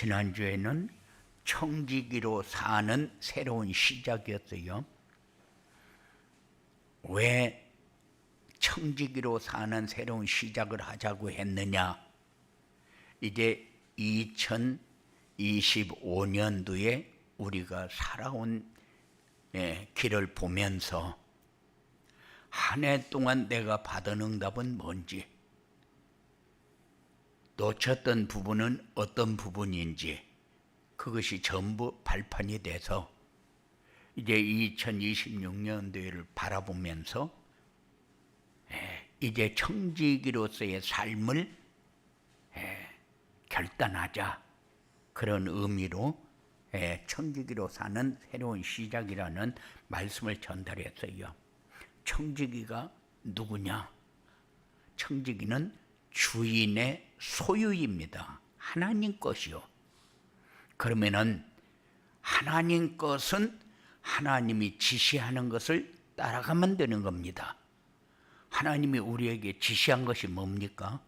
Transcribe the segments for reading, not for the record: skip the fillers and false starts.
지난주에는 청지기로 사는 새로운 시작이었어요. 왜 청지기로 사는 새로운 시작을 하자고 했느냐? 이제 2025년도에 우리가 살아온 길을 보면서 한 해 동안 내가 받은 응답은 뭔지, 놓쳤던 부분은 어떤 부분인지, 그것이 전부 발판이 돼서 이제 2026년도를 바라보면서 이제 청지기로서의 삶을 결단하자, 그런 의미로 청지기로 사는 새로운 시작이라는 말씀을 전달했어요. 청지기가 누구냐? 청지기는 주인의 소유입니다. 하나님 것이요. 그러면은 하나님 것은 하나님이 지시하는 것을 따라가면 되는 겁니다. 하나님이 우리에게 지시한 것이 뭡니까?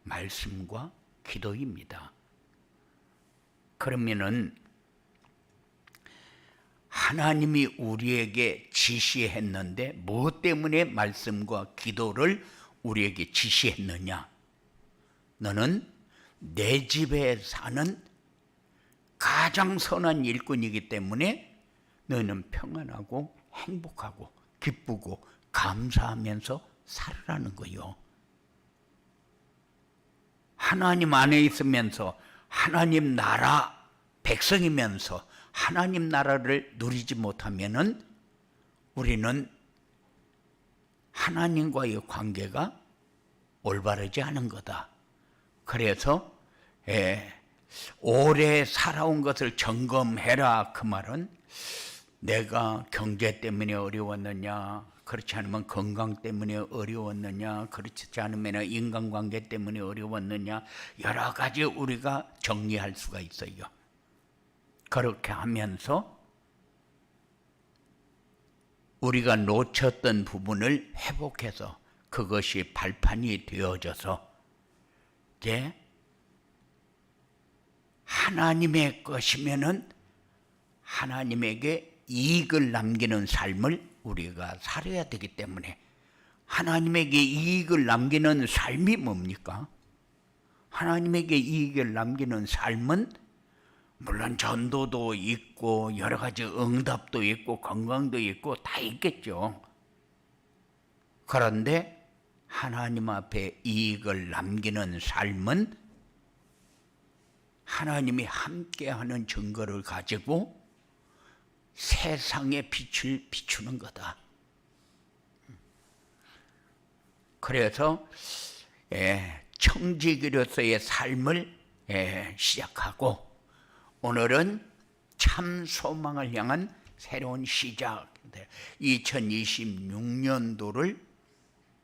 말씀과 기도입니다. 그러면은 하나님이 우리에게 지시했는데 무엇 때문에 말씀과 기도를 우리에게 지시했느냐? 너는 내 집에 사는 가장 선한 일꾼이기 때문에 너는 평안하고 행복하고 기쁘고 감사하면서 살으라는 거요. 하나님 안에 있으면서 하나님 나라 백성이면서 하나님 나라를 누리지 못하면은 우리는 하나님과의 관계가 올바르지 않은 거다. 그래서 오래 살아온 것을 점검해라. 그 말은 내가 경제 때문에 어려웠느냐, 그렇지 않으면 건강 때문에 어려웠느냐, 그렇지 않으면 인간관계 때문에 어려웠느냐, 여러 가지 우리가 정리할 수가 있어요. 그렇게 하면서 우리가 놓쳤던 부분을 회복해서 그것이 발판이 되어져서 이제 하나님의 것이면은 하나님에게 이익을 남기는 삶을 우리가 살아야 되기 때문에, 하나님에게 이익을 남기는 삶이 뭡니까? 하나님에게 이익을 남기는 삶은 물론 전도도 있고 여러 가지 응답도 있고 건강도 있고 다 있겠죠. 그런데 하나님 앞에 이익을 남기는 삶은 하나님이 함께하는 증거를 가지고 세상의 빛을 비추는 거다. 그래서 청지기로서의 삶을 시작하고, 오늘은 참 소망을 향한 새로운 시작, 2026년도를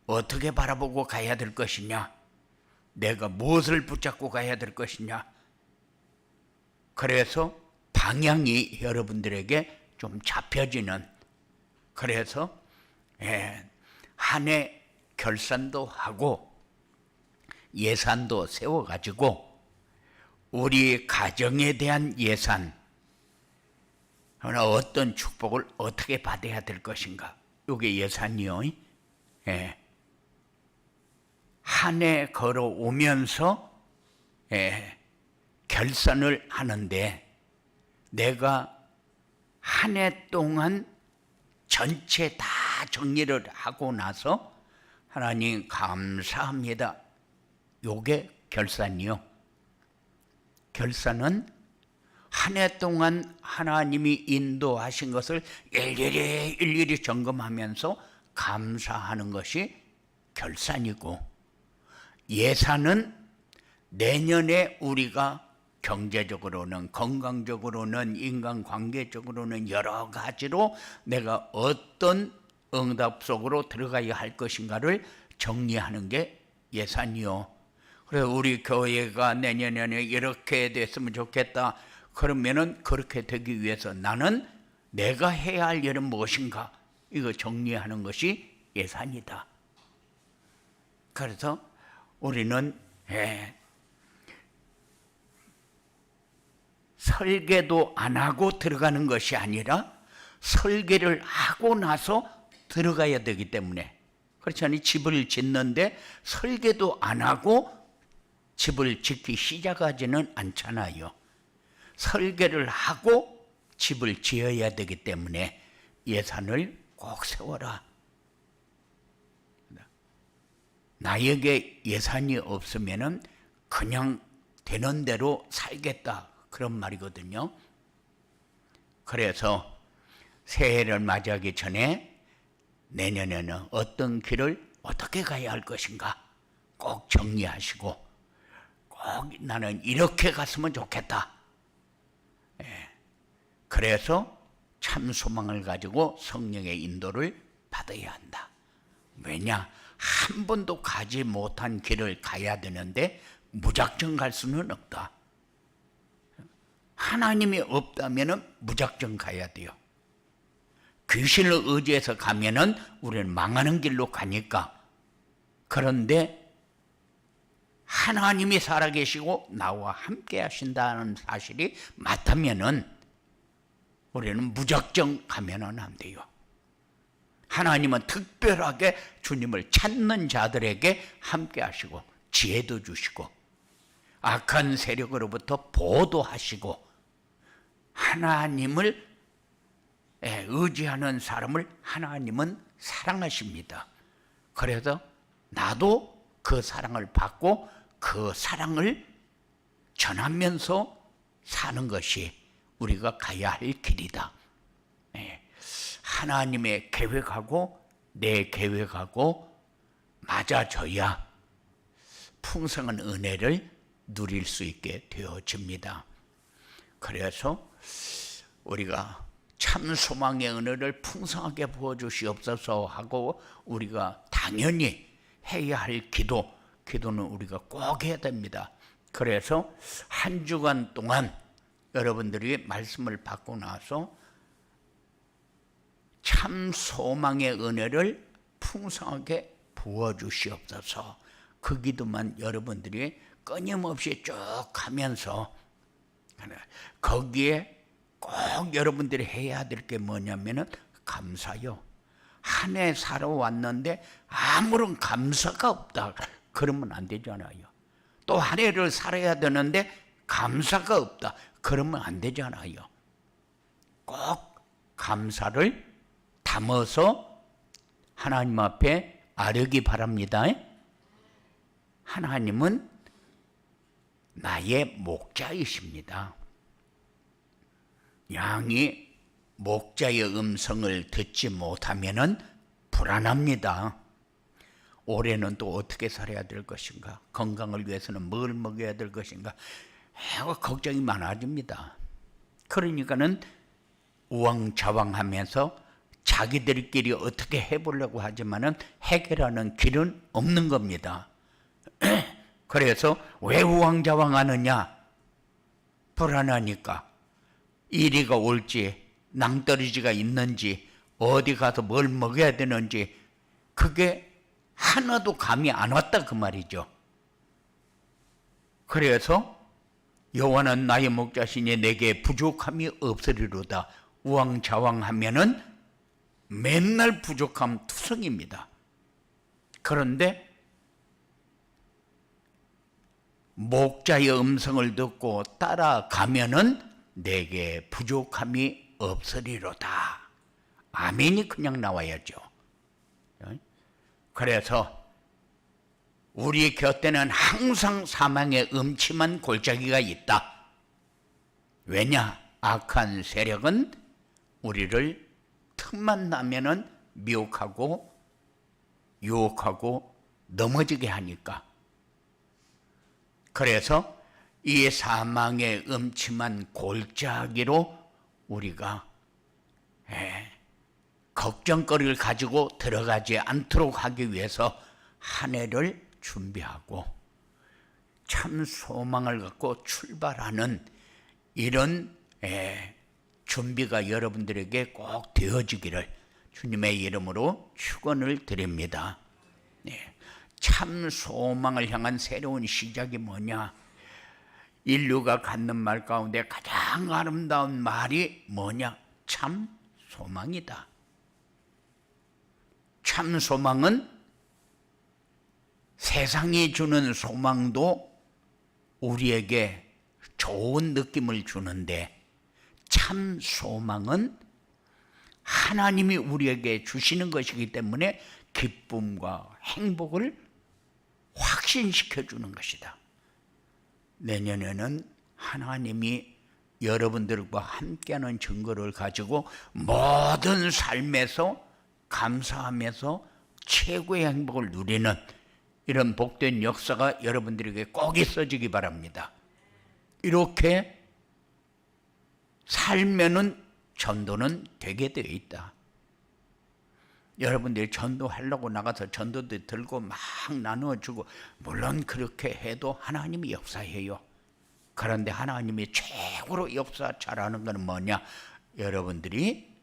어떻게 바라보고 가야 될 것이냐, 내가 무엇을 붙잡고 가야 될 것이냐. 그래서 방향이 여러분들에게 좀 잡혀지는, 그래서 한 해 결산도 하고 예산도 세워가지고 우리 가정에 대한 예산, 어떤 축복을 어떻게 받아야 될 것인가, 이게 예산이요. 한 해 걸어오면서 결산을 하는데, 내가 한 해 동안 전체 다 정리를 하고 나서 하나님 감사합니다, 요게 결산이요. 결산은 한 해 동안 하나님이 인도하신 것을 일일이 점검하면서 감사하는 것이 결산이고, 예산은 내년에 우리가 경제적으로는, 건강적으로는, 인간관계적으로는 여러 가지로 내가 어떤 응답 속으로 들어가야 할 것인가를 정리하는 게 예산이요. 그래서 우리 교회가 내년에 이렇게 됐으면 좋겠다. 그러면은 그렇게 되기 위해서 나는 내가 해야 할 일은 무엇인가, 이거 정리하는 것이 예산이다. 그래서 우리는 설계도 안 하고 들어가는 것이 아니라 설계를 하고 나서 들어가야 되기 때문에, 그렇지 않니? 집을 짓는데 설계도 안 하고 집을 짓기 시작하지는 않잖아요. 설계를 하고 집을 지어야 되기 때문에 예산을 꼭 세워라. 나에게 예산이 없으면은 그냥 되는 대로 살겠다, 그런 말이거든요. 그래서 새해를 맞이하기 전에 내년에는 어떤 길을 어떻게 가야 할 것인가 꼭 정리하시고, 꼭 나는 이렇게 갔으면 좋겠다. 그래서 참 소망을 가지고 성령의 인도를 받아야 한다. 왜냐? 한 번도 가지 못한 길을 가야 되는데 무작정 갈 수는 없다. 하나님이 없다면 무작정 가야 돼요. 귀신을 의지해서 가면은 우리는 망하는 길로 가니까. 그런데 하나님이 살아계시고 나와 함께 하신다는 사실이 맞다면은 우리는 무작정 가면은 안 돼요. 하나님은 특별하게 주님을 찾는 자들에게 함께 하시고 지혜도 주시고 악한 세력으로부터 보호도 하시고, 하나님을 의지하는 사람을 하나님은 사랑하십니다. 그래서 나도 그 사랑을 받고 그 사랑을 전하면서 사는 것이 우리가 가야 할 길이다. 하나님의 계획하고 내 계획하고 맞아져야 풍성한 은혜를 누릴 수 있게 되어집니다. 그래서 우리가 참 소망의 은혜를 풍성하게 부어주시옵소서 하고 우리가 당연히 해야 할 기도는 우리가 꼭 해야 됩니다. 그래서 한 주간 동안 여러분들이 말씀을 받고 나서 참 소망의 은혜를 풍성하게 부어주시옵소서, 그 기도만 여러분들이 끊임없이 쭉 하면서, 거기에 꼭 여러분들이 해야 될 게 뭐냐면은 감사요. 한 해 살아왔는데 아무런 감사가 없다, 그러면 안 되잖아요. 또 한 해를 살아야 되는데 감사가 없다, 그러면 안 되잖아요. 꼭 감사를 담아서 하나님 앞에 아뢰기 바랍니다. 하나님은 나의 목자이십니다. 양이 목자의 음성을 듣지 못하면은 불안합니다. 올해는 또 어떻게 살아야 될 것인가, 건강을 위해서는 뭘 먹어야 될 것인가, 걱정이 많아집니다. 그러니까는 우왕좌왕하면서 자기들끼리 어떻게 해보려고 하지만은 해결하는 길은 없는 겁니다. 그래서 왜 우왕좌왕하느냐? 불안하니까. 이리가 올지 낭떠러지가 있는지 어디 가서 뭘 먹어야 되는지 그게 하나도 감이 안 왔다, 그 말이죠. 그래서 여호와는 나의 목자시니 내게 부족함이 없으리로다. 우왕좌왕하면은 맨날 부족함 투성입니다. 그런데 목자의 음성을 듣고 따라가면은 내게 부족함이 없으리로다. 아멘이 그냥 나와야죠. 그래서 우리 곁에는 항상 사망의 음침한 골짜기가 있다. 왜냐? 악한 세력은 우리를 틈만 나면은 미혹하고 유혹하고 넘어지게 하니까. 그래서 이 사망의 음침한 골짜기로 우리가 걱정거리를 가지고 들어가지 않도록 하기 위해서 한 해를 준비하고 참 소망을 갖고 출발하는 이런 준비가 여러분들에게 꼭 되어지기를 주님의 이름으로 축원을 드립니다. 참 소망을 향한 새로운 시작이 뭐냐? 인류가 갖는 말 가운데 가장 아름다운 말이 뭐냐? 참 소망이다. 참 소망은 세상이 주는 소망도 우리에게 좋은 느낌을 주는데, 참 소망은 하나님이 우리에게 주시는 것이기 때문에 기쁨과 행복을 확신시켜 주는 것이다. 내년에는 하나님이 여러분들과 함께하는 증거를 가지고 모든 삶에서 감사하면서 최고의 행복을 누리는 이런 복된 역사가 여러분들에게 꼭 있어지기 바랍니다. 이렇게 살면은 전도는 되게 되어 있다. 여러분들이 전도하려고 나가서 전도도 들고 막 나누어주고, 물론 그렇게 해도 하나님이 역사해요. 그런데 하나님이 최고로 역사 잘하는 것은 뭐냐? 여러분들이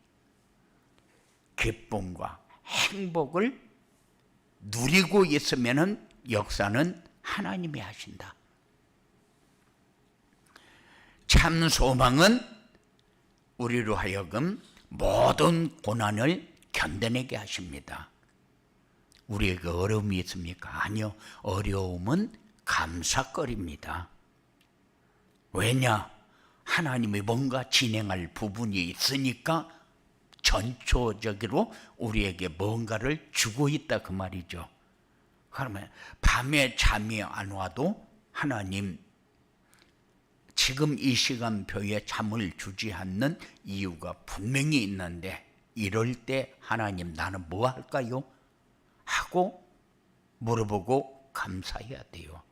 기쁨과 행복을 누리고 있으면은 역사는 하나님이 하신다. 참 소망은 우리로 하여금 모든 고난을 견뎌내게 하십니다. 우리에게 어려움이 있습니까? 아니요. 어려움은 감사거리입니다. 왜냐? 하나님이 뭔가 진행할 부분이 있으니까 전초적으로 우리에게 뭔가를 주고 있다 그 말이죠. 그러면 밤에 잠이 안 와도 하나님 지금 이 시간표에 잠을 주지 않는 이유가 분명히 있는데, 이럴 때 하나님 나는 뭐 할까요? 하고 물어보고 감사해야 돼요.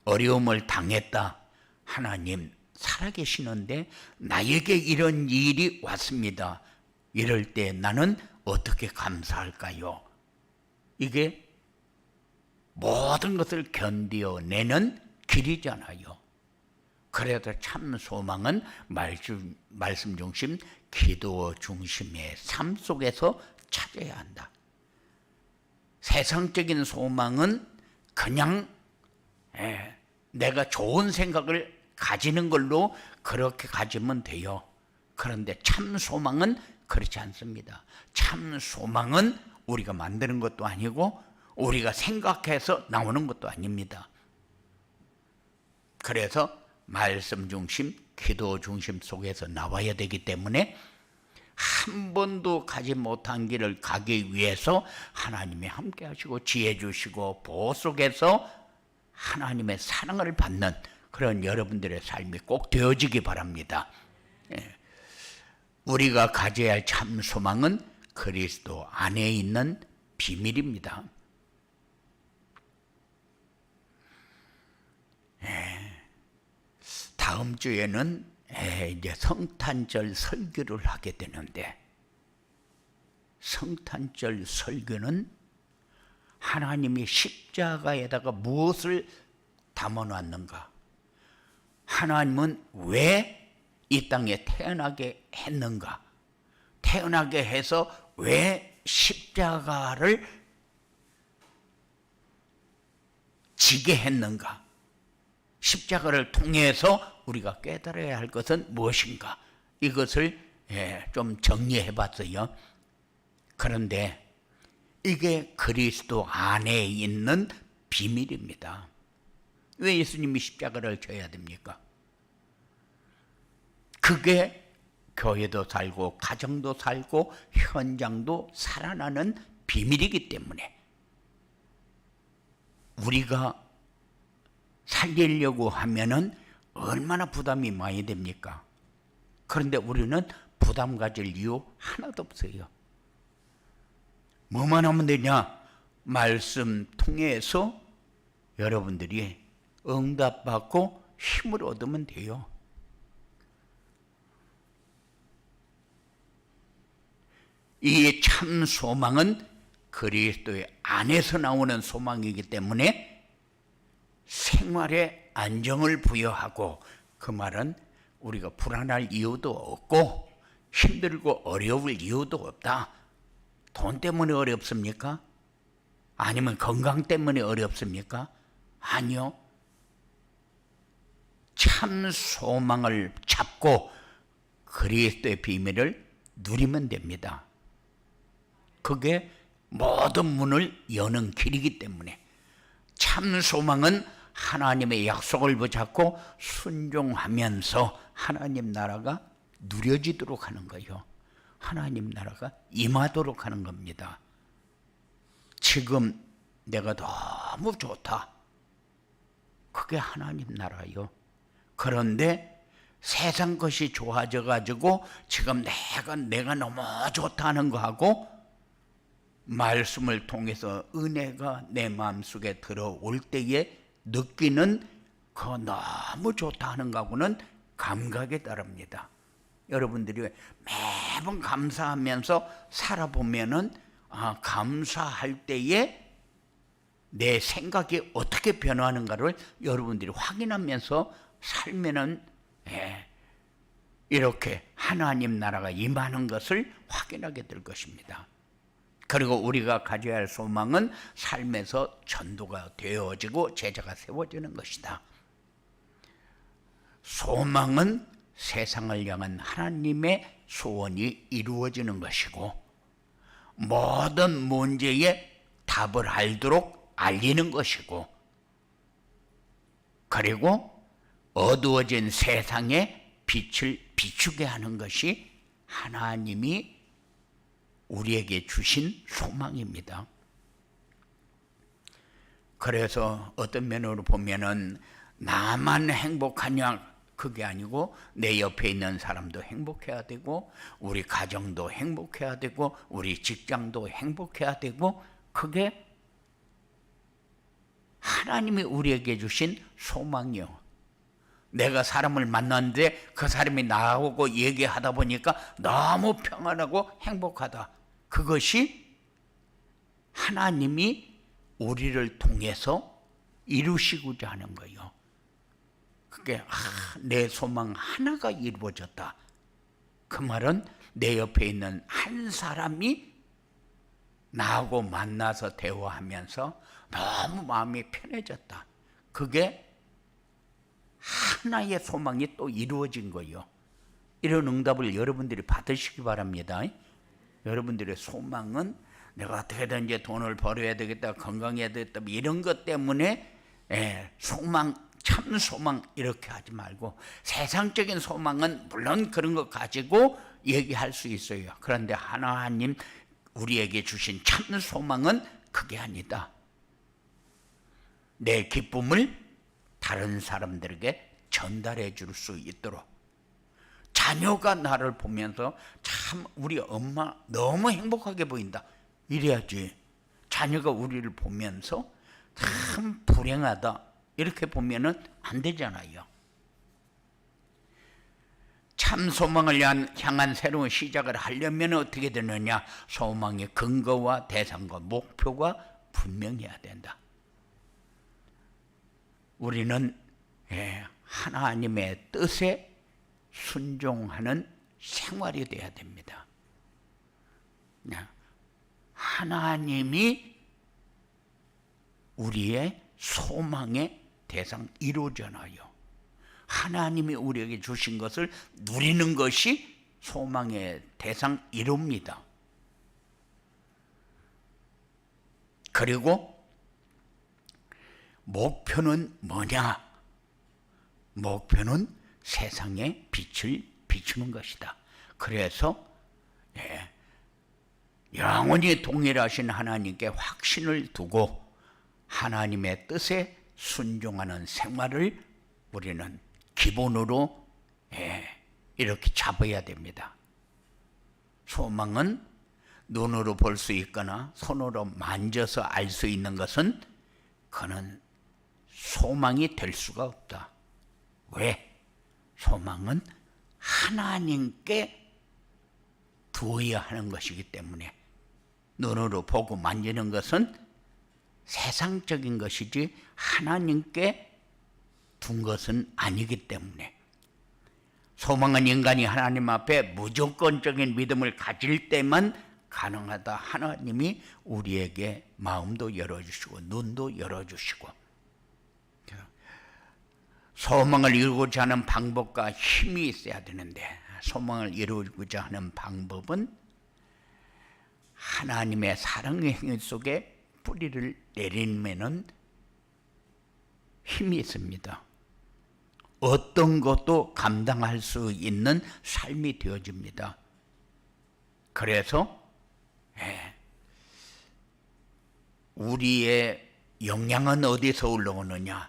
어려움을 당했다. 하나님 살아계시는데 나에게 이런 일이 왔습니다. 이럴 때 나는 어떻게 감사할까요? 이게 모든 것을 견뎌내는 길이잖아요. 그래도 참 소망은 말씀 중심, 기도 중심의 삶 속에서 찾아야 한다. 세상적인 소망은 그냥 내가 좋은 생각을 가지는 걸로 그렇게 가지면 돼요. 그런데 참 소망은 그렇지 않습니다. 참 소망은 우리가 만드는 것도 아니고 우리가 생각해서 나오는 것도 아닙니다. 그래서 말씀 중심, 기도 중심 속에서 나와야 되기 때문에 한 번도 가지 못한 길을 가기 위해서 하나님이 함께 하시고 지혜 주시고 보호 속에서 하나님의 사랑을 받는 그런 여러분들의 삶이 꼭 되어지기 바랍니다. 우리가 가져야 할 참 소망은 그리스도 안에 있는 비밀입니다. 다음 주에는 이제 성탄절 설교를 하게 되는데, 성탄절 설교는 하나님이 십자가에다가 무엇을 담아놨는가? 하나님은 왜 이 땅에 태어나게 했는가? 태어나게 해서 왜 십자가를 지게 했는가? 십자가를 통해서 우리가 깨달아야 할 것은 무엇인가? 이것을 좀 정리해 봤어요. 그런데 이게 그리스도 안에 있는 비밀입니다. 왜 예수님이 십자가를 져야 됩니까? 그게 교회도 살고 가정도 살고 현장도 살아나는 비밀이기 때문에 우리가 살리려고 하면은 얼마나 부담이 많이 됩니까? 그런데 우리는 부담 가질 이유 하나도 없어요. 뭐만 하면 되냐? 말씀 통해서 여러분들이 응답받고 힘을 얻으면 돼요. 이 참 소망은 그리스도의 안에서 나오는 소망이기 때문에 생활에 안정을 부여하고, 그 말은 우리가 불안할 이유도 없고 힘들고 어려울 이유도 없다. 돈 때문에 어렵습니까? 아니면 건강 때문에 어렵습니까? 아니요. 참 소망을 잡고 그리스도의 비밀을 누리면 됩니다. 그게 모든 문을 여는 길이기 때문에 참 소망은 하나님의 약속을 붙잡고 순종하면서 하나님 나라가 누려지도록 하는 거예요. 하나님 나라가 임하도록 하는 겁니다. 지금 내가 너무 좋다. 그게 하나님 나라요. 그런데 세상 것이 좋아져 가지고 지금 내가 너무 좋다는 거하고 말씀을 통해서 은혜가 내 마음속에 들어올 때에 느끼는 그 너무 좋다 하는 거하고는 감각에 다릅니다. 여러분들이 매번 감사하면서 살아보면은 감사할 때에 내 생각이 어떻게 변화하는가를 여러분들이 확인하면서 살면은 이렇게 하나님 나라가 임하는 것을 확인하게 될 것입니다. 그리고 우리가 가져야 할 소망은 삶에서 전도가 되어지고 제자가 세워지는 것이다. 소망은 세상을 향한 하나님의 소원이 이루어지는 것이고 모든 문제에 답을 알도록 알리는 것이고 그리고 어두워진 세상에 빛을 비추게 하는 것이 하나님이 우리에게 주신 소망입니다. 그래서 어떤 면으로 보면은 나만 행복하냐 그게 아니고 내 옆에 있는 사람도 행복해야 되고 우리 가정도 행복해야 되고 우리 직장도 행복해야 되고 그게 하나님이 우리에게 주신 소망이요. 내가 사람을 만났는데 그 사람이 나하고 얘기하다 보니까 너무 평안하고 행복하다. 그것이 하나님이 우리를 통해서 이루시고자 하는 거예요. 그게 내 소망 하나가 이루어졌다. 그 말은 내 옆에 있는 한 사람이 나하고 만나서 대화하면서 너무 마음이 편해졌다. 그게 하나의 소망이 또 이루어진 거예요. 이런 응답을 여러분들이 받으시기 바랍니다. 여러분들의 소망은 내가 어떻게든지 돈을 벌어야 되겠다, 건강해야 되겠다 이런 것 때문에 소망, 참 소망 이렇게 하지 말고 세상적인 소망은 물론 그런 것 가지고 얘기할 수 있어요. 그런데 하나님 우리에게 주신 참 소망은 그게 아니다. 내 기쁨을 다른 사람들에게 전달해 줄 수 있도록 자녀가 나를 보면서 참 우리 엄마 너무 행복하게 보인다 이래야지. 자녀가 우리를 보면서 참 불행하다 이렇게 보면은 안 되잖아요. 참 소망을 향한 새로운 시작을 하려면 어떻게 되느냐? 소망의 근거와 대상과 목표가 분명해야 된다. 우리는 하나님의 뜻에 순종하는 생활이 되어야 됩니다. 하나님이 우리의 소망의 대상 1호잖아요. 하나님이 우리에게 주신 것을 누리는 것이 소망의 대상 1호입니다. 그리고 목표는 뭐냐? 목표는 세상에 빛을 비추는 것이다. 그래서 영원히 동일하신 하나님께 확신을 두고 하나님의 뜻에 순종하는 생활을 우리는 기본으로 이렇게 잡아야 됩니다. 소망은 눈으로 볼 수 있거나 손으로 만져서 알 수 있는 것은 그는 소망이 될 수가 없다. 왜? 소망은 하나님께 두어야 하는 것이기 때문에 눈으로 보고 만지는 것은 세상적인 것이지 하나님께 둔 것은 아니기 때문에 소망은 인간이 하나님 앞에 무조건적인 믿음을 가질 때만 가능하다. 하나님이 우리에게 마음도 열어주시고 눈도 열어주시고 소망을 이루고자 하는 방법과 힘이 있어야 되는데, 소망을 이루고자 하는 방법은 하나님의 사랑의 행위 속에 뿌리를 내리면은 힘이 있습니다. 어떤 것도 감당할 수 있는 삶이 되어집니다. 그래서 우리의 영향은 어디서 올라오느냐?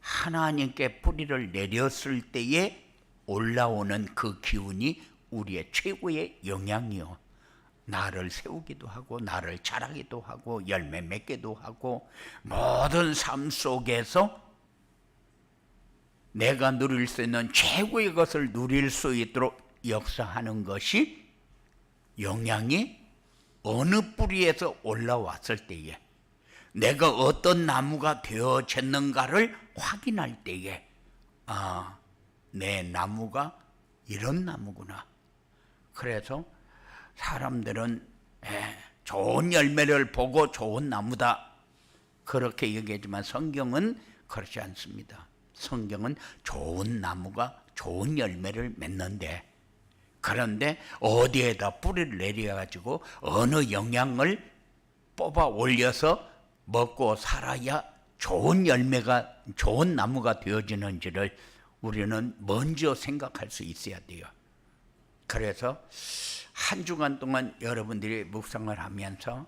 하나님께 뿌리를 내렸을 때에 올라오는 그 기운이 우리의 최고의 영향이요. 나를 세우기도 하고 나를 자라기도 하고 열매 맺기도 하고 모든 삶 속에서 내가 누릴 수 있는 최고의 것을 누릴 수 있도록 역사하는 것이 영향이 어느 뿌리에서 올라왔을 때에 내가 어떤 나무가 되어졌는가를 확인할 때에 내 나무가 이런 나무구나. 그래서 사람들은 좋은 열매를 보고 좋은 나무다 그렇게 얘기하지만 성경은 그렇지 않습니다. 성경은 좋은 나무가 좋은 열매를 맺는데, 그런데 어디에다 뿌리를 내려가지고 어느 영양을 뽑아 올려서 먹고 살아야 좋은 열매가 좋은 나무가 되어지는지를 우리는 먼저 생각할 수 있어야 돼요. 그래서 한 주간 동안 여러분들이 묵상을 하면서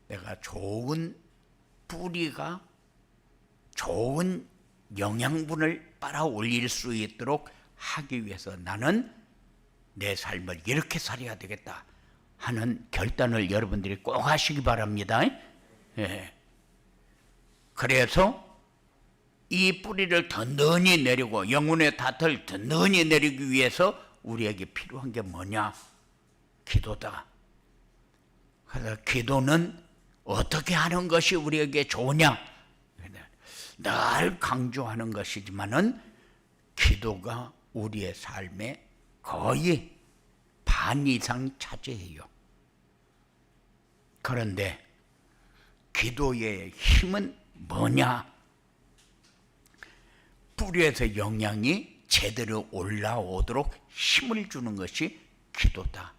내가 좋은 뿌리가 좋은 영양분을 빨아 올릴 수 있도록 하기 위해서 나는 내 삶을 이렇게 살아야 되겠다 하는 결단을 여러분들이 꼭 하시기 바랍니다. 그래서 이 뿌리를 든든히 내리고 영혼의 닷을 든든히 내리기 위해서 우리에게 필요한 게 뭐냐? 기도다. 그래서 기도는 어떻게 하는 것이 우리에게 좋으냐? 늘 강조하는 것이지만은 기도가 우리의 삶의 거의 반 이상 차지해요. 그런데 기도의 힘은 뭐냐? 뿌리에서 영양이 제대로 올라오도록 힘을 주는 것이 기도다.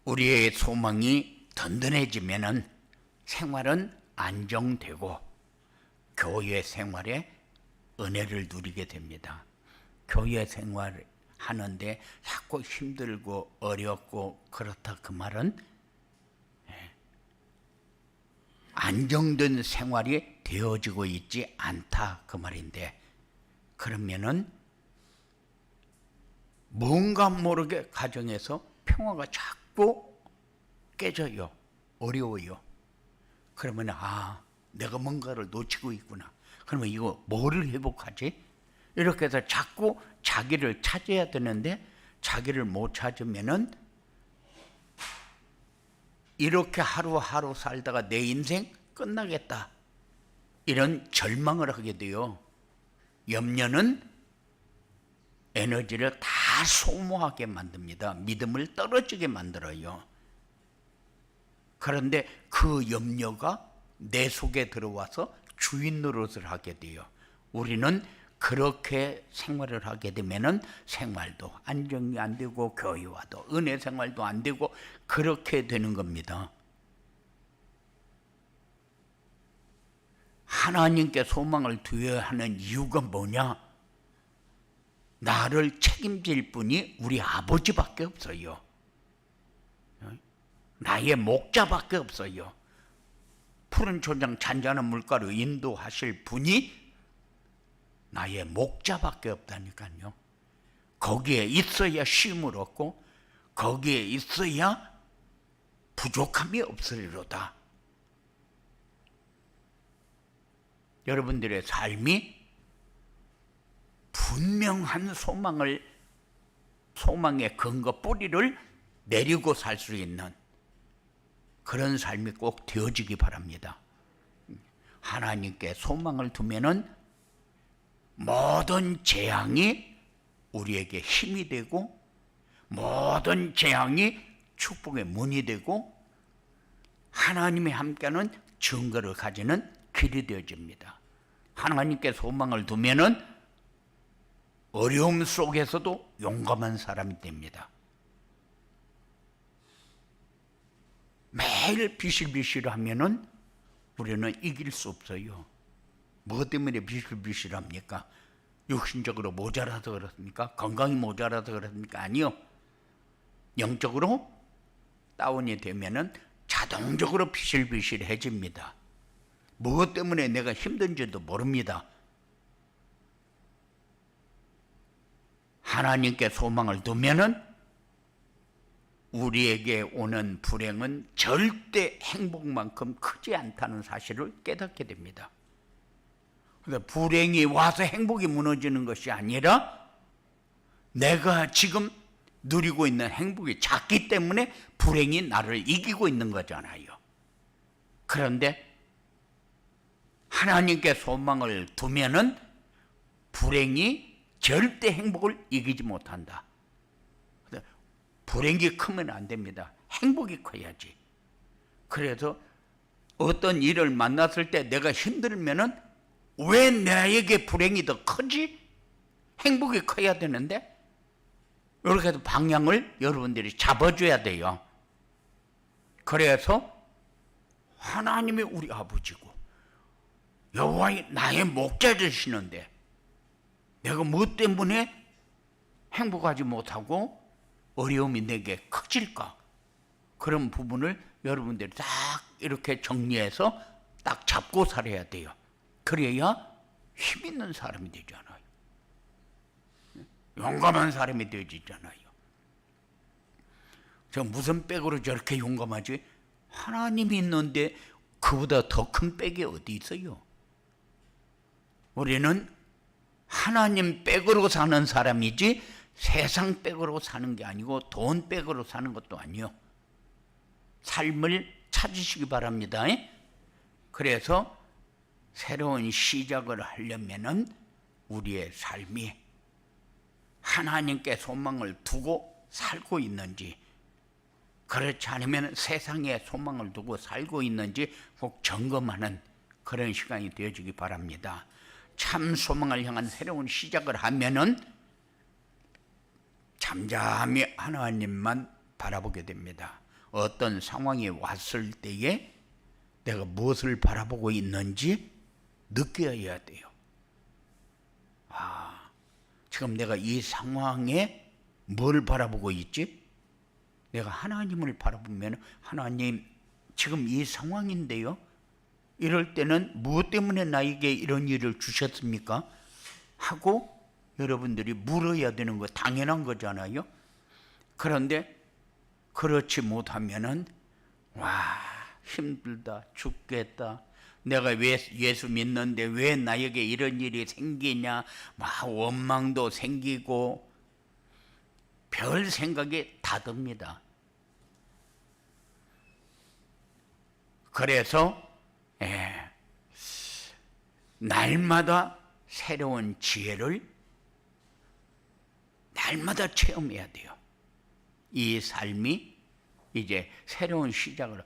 우리의 소망이 든든해지면은 생활은 안정되고 교회 생활에 은혜를 누리게 됩니다. 교회 생활 하는데 자꾸 힘들고 어렵고 그렇다 그 말은 안정된 생활이 되어지고 있지 않다 그 말인데, 그러면은 뭔가 모르게 가정에서 평화가 자꾸 깨져요. 어려워요. 그러면 내가 뭔가를 놓치고 있구나. 그러면 이거 뭐를 회복하지? 이렇게 해서 자꾸 자기를 찾아야 되는데 자기를 못 찾으면은 이렇게 하루하루 살다가 내 인생 끝나겠다 이런 절망을 하게 돼요. 염려는 에너지를 다 소모하게 만듭니다. 믿음을 떨어지게 만들어요. 그런데 그 염려가 내 속에 들어와서 주인 노릇을 하게 돼요. 우리는 그렇게 생활을 하게 되면은 생활도 안정이 안 되고 교회와도 은혜 생활도 안 되고 그렇게 되는 겁니다. 하나님께 소망을 두어야 하는 이유가 뭐냐? 나를 책임질 분이 우리 아버지밖에 없어요. 나의 목자밖에 없어요. 푸른 초장 잔잔한 물가로 인도하실 분이 나의 목자밖에 없다니까요. 거기에 있어야 쉼을 얻고 거기에 있어야 부족함이 없으리로다. 여러분들의 삶이 분명한 소망의 근거 뿌리를 내리고 살 수 있는 그런 삶이 꼭 되어지기 바랍니다. 하나님께 소망을 두면은 모든 재앙이 우리에게 힘이 되고 모든 재앙이 축복의 문이 되고 하나님이 함께하는 증거를 가지는 길이 되어집니다. 하나님께 소망을 두면은 어려움 속에서도 용감한 사람이 됩니다. 매일 비실비실하면은 우리는 이길 수 없어요. 뭐 때문에 비실비실합니까? 육신적으로 모자라서 그렇습니까? 건강이 모자라서 그렇습니까? 아니요. 영적으로 다운이 되면은 자동적으로 비실비실해집니다. 무엇 때문에 내가 힘든지도 모릅니다. 하나님께 소망을 두면은 우리에게 오는 불행은 절대 행복만큼 크지 않다는 사실을 깨닫게 됩니다. 그래서 불행이 와서 행복이 무너지는 것이 아니라 내가 지금 누리고 있는 행복이 작기 때문에 불행이 나를 이기고 있는 거잖아요. 그런데 하나님께 소망을 두면은 불행이 절대 행복을 이기지 못한다. 불행이 크면 안 됩니다. 행복이 커야지. 그래서 어떤 일을 만났을 때 내가 힘들면은 왜 나에게 불행이 더 크지? 행복이 커야 되는데 이렇게 해서 방향을 여러분들이 잡아줘야 돼요. 그래서 하나님이 우리 아버지고 여호와의 나의 목자 되시는데 내가 뭐 때문에 행복하지 못하고 어려움이 내게 커질까? 그런 부분을 여러분들이 딱 이렇게 정리해서 딱 잡고 살아야 돼요. 그래야 힘 있는 사람이 되잖아요. 용감한 사람이 되어지잖아요. 저 무슨 백으로 저렇게 용감하지? 하나님이 있는데 그보다 더 큰 백이 어디 있어요? 우리는 하나님 백으로 사는 사람이지 세상 백으로 사는 게 아니고 돈 백으로 사는 것도 아니요. 삶을 찾으시기 바랍니다. 그래서 새로운 시작을 하려면은 우리의 삶이 하나님께 소망을 두고 살고 있는지, 그렇지 않으면 세상에 소망을 두고 살고 있는지 꼭 점검하는 그런 시간이 되어지기 바랍니다. 참 소망을 향한 새로운 시작을 하면은 잠잠히 하나님만 바라보게 됩니다. 어떤 상황이 왔을 때에 내가 무엇을 바라보고 있는지 느껴야 돼요. 지금 내가 이 상황에 뭘 바라보고 있지? 내가 하나님을 바라보면 하나님 지금 이 상황인데요. 이럴 때는 무엇 때문에 나에게 이런 일을 주셨습니까? 하고 여러분들이 물어야 되는 거 당연한 거잖아요. 그런데 그렇지 못하면은 힘들다 죽겠다. 내가 왜 예수 믿는데 왜 나에게 이런 일이 생기냐. 원망도 생기고 별 생각이 다 듭니다. 그래서 날마다 새로운 지혜를 날마다 체험해야 돼요. 이 삶이 이제 새로운 시작으로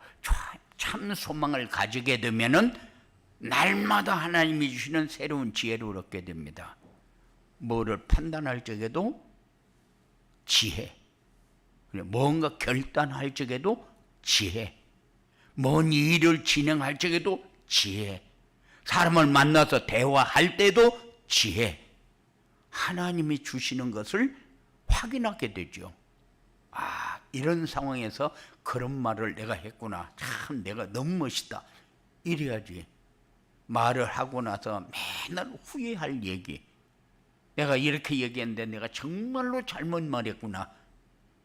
참 소망을 가지게 되면은 날마다 하나님이 주시는 새로운 지혜를 얻게 됩니다. 뭐를 판단할 적에도 지혜, 뭔가 결단할 적에도 지혜, 뭔 일을 진행할 적에도 지혜, 사람을 만나서 대화할 때도 지혜, 하나님이 주시는 것을 확인하게 되죠. 이런 상황에서 그런 말을 내가 했구나. 참 내가 너무 멋있다. 이래야지. 말을 하고 나서 맨날 후회할 얘기. 내가 이렇게 얘기했는데 내가 정말로 잘못 말했구나.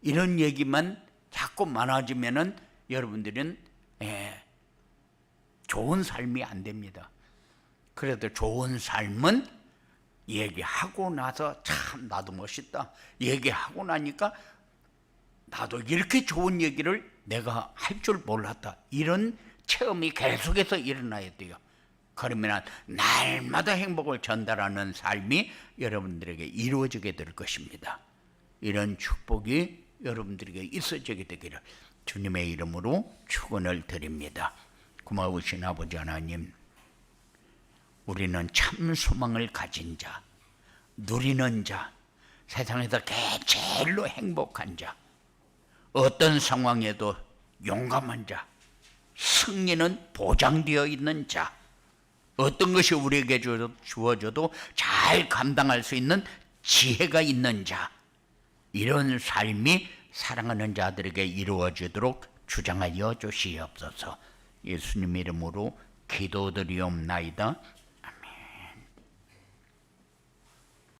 이런 얘기만 자꾸 많아지면은 여러분들은 좋은 삶이 안 됩니다. 그래도 좋은 삶은 얘기하고 나서 참 나도 멋있다. 얘기하고 나니까 나도 이렇게 좋은 얘기를 내가 할 줄 몰랐다. 이런 체험이 계속해서 일어나야 돼요. 그러면 날마다 행복을 전달하는 삶이 여러분들에게 이루어지게 될 것입니다. 이런 축복이 여러분들에게 있어지게 되기를 주님의 이름으로 축원을 드립니다. 고마우신 아버지 하나님, 우리는 참 소망을 가진 자, 누리는 자, 세상에서 제일로 행복한 자, 어떤 상황에도 용감한 자, 승리는 보장되어 있는 자, 어떤 것이 우리에게 주어져도 잘 감당할 수 있는 지혜가 있는 자, 이런 삶이 사랑하는 자들에게 이루어지도록 주장하여 주시옵소서. 예수님 이름으로 기도드리옵나이다.